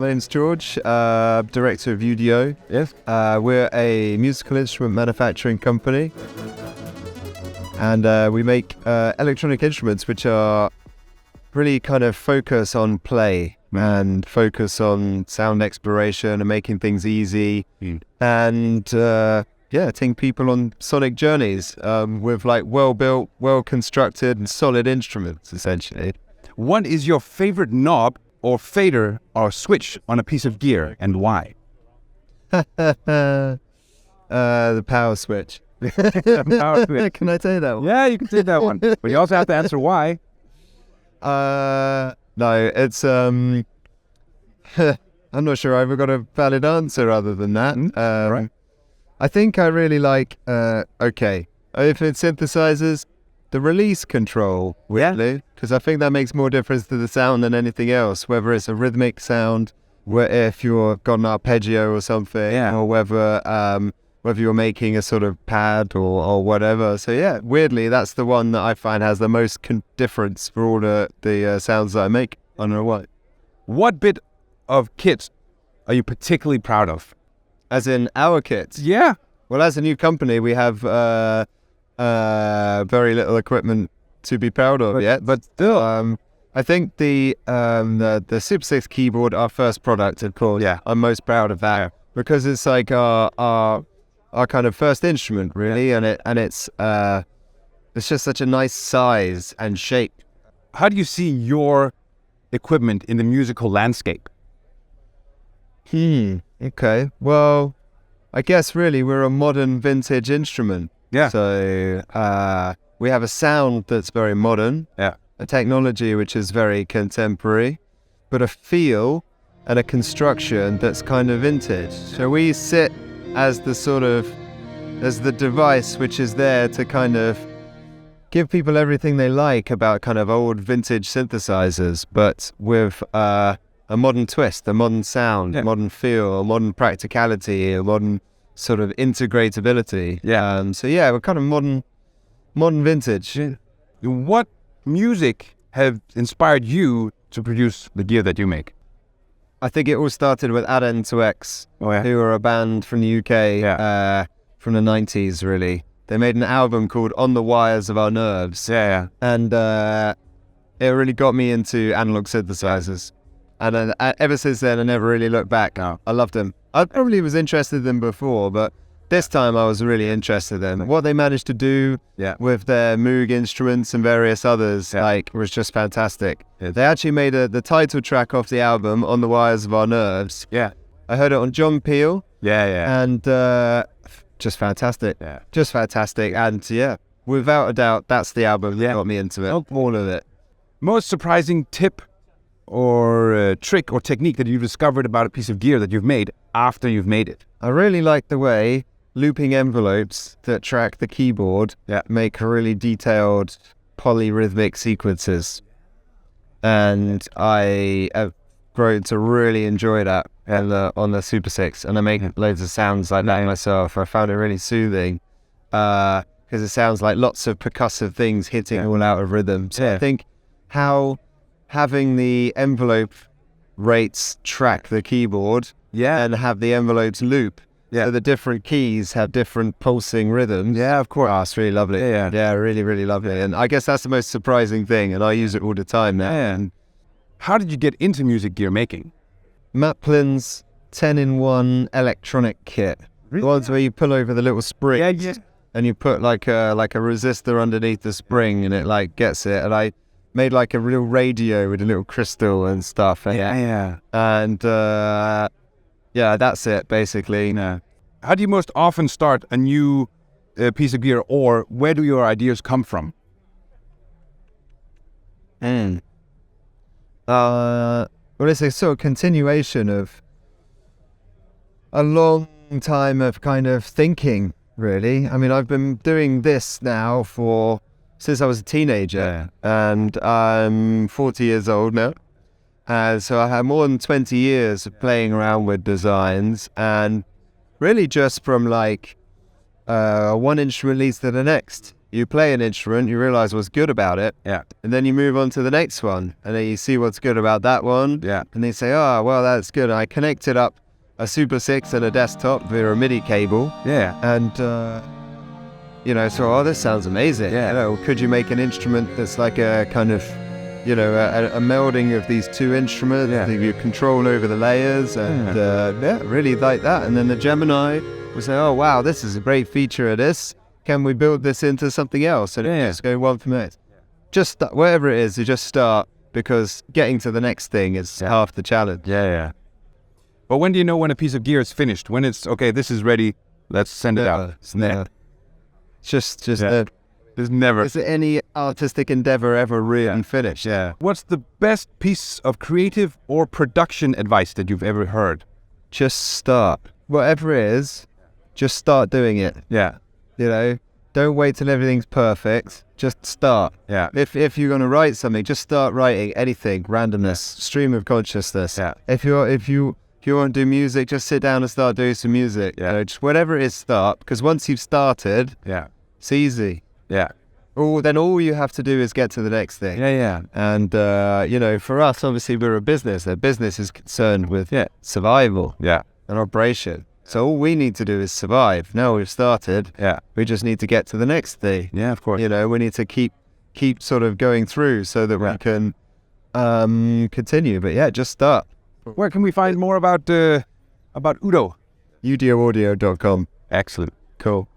My name's George, director of UDO. Yes. We're a musical instrument manufacturing company, and we make electronic instruments which are really kind of focus on play and focus on sound exploration and making things easy, and taking people on sonic journeys with like well-built, well-constructed and solid instruments, essentially. What is your favorite knob or fader or switch on a piece of gear, and why? The power switch. Power switch. Can I tell you that one? Yeah, you can say that one. But you also have to answer why. No, it's I'm not sure I ever got a valid answer other than that. Right. I think I really like if it synthesizers, the release control, weirdly, because I think that makes more difference to the sound than anything else, whether it's a rhythmic sound, if you've got an arpeggio or something, or whether you're making a sort of pad or whatever. So yeah, weirdly, that's the one that I find has the most difference for all the sounds that I make. I don't know why. What bit of kit are you particularly proud of? As in our kits? Yeah. Well, as a new company, we have very little equipment to be proud of yet. But still, I think the Super 6 keyboard, our first product, of course, I'm most proud of that because it's like our kind of first instrument, really, and it's just such a nice size and shape. How do you see your equipment in the musical landscape? Okay. Well, I guess really we're a modern vintage instrument. Yeah. So we have a sound that's very modern. Yeah. A technology which is very contemporary, but a feel and a construction that's kind of vintage. So we sit as the device which is there to kind of give people everything they like about kind of old vintage synthesizers, but with a modern twist, a modern sound, a modern feel, a modern practicality, a modern sort of integratability. We're kind of modern vintage. What music have inspired you to produce the gear that you make? I think it all started with Aden to X, who are a band from the UK from the 90s, really. They made an album called On the Wires of Our Nerves. And it really got me into analog synthesizers. And ever since then, I never really looked back. I loved them. I probably was interested in them before, but this time I was really interested in what they managed to do with their Moog instruments and various others. Was just fantastic. They actually made the title track off the album, On the Wires of Our Nerves. I heard it on John Peel. And just fantastic. Just fantastic. And without a doubt, that's the album that got me into it. All of it. Most surprising tip or trick or technique that you've discovered about a piece of gear that you've made after you've made it? I really like the way looping envelopes that track the keyboard make really detailed polyrhythmic sequences. And I have grown to really enjoy that on the Super 6. And I make loads of sounds like that myself. I found it really soothing because it sounds like lots of percussive things hitting all out of rhythm. So I think how having the envelope rates track the keyboard and have the envelopes loop. So the different keys have different pulsing rhythms. Yeah, of course. Oh, it's really lovely. Yeah, really, really lovely. And I guess that's the most surprising thing, and I use it all the time now. And how did you get into music gear making? Maplin's 10-in-1 electronic kit. The ones where you pull over the little springs and you put like a resistor underneath the spring and it like gets it. And I made like a real radio with a little crystal and stuff. And that's it basically. How do you most often start a new piece of gear, or where do your ideas come from? Well, it's a sort of continuation of a long time of kind of thinking, really. I mean, I've been doing this now since I was a teenager, and I'm 40 years old now. So I have more than 20 years of playing around with designs, and really just from like one instrument leads to the next. you play an instrument, you realize what's good about it, and then you move on to the next one, and then you see what's good about that one, and they say, oh, well, that's good. I connected up a Super 6 and a desktop via a MIDI cable, and you know, so this sounds amazing. You know, could you make an instrument that's like a kind of, you know, a melding of these two instruments, you control over the layers, and really like that. And then the Gemini will say, oh wow, this is a great feature of this. Can we build this into something else? And just go one from there. Just whatever it is, you just start, because getting to the next thing is half the challenge. But when do you know when a piece of gear is finished? When it's, okay, this is ready, let's send it out. It's there's never. Is any artistic endeavor ever really finished? What's the best piece of creative or production advice that you've ever heard? Just start. Whatever it is, just start doing it. You know, don't wait till everything's perfect. Just start. If you're going to write something, just start writing anything. Randomness, stream of consciousness. If you want to do music, just sit down and start doing some music. You know, just whatever it is, start. Because once you've started, it's easy. Then all you have to do is get to the next thing. And you know, for us, obviously, we're a business. A business is concerned with survival and operation. So all we need to do is survive. Now we've started. We just need to get to the next thing. Of course. You know, we need to keep sort of going through so that we can continue. But just start. Where can we find more about UDO? UDOaudio.com. Excellent. Cool.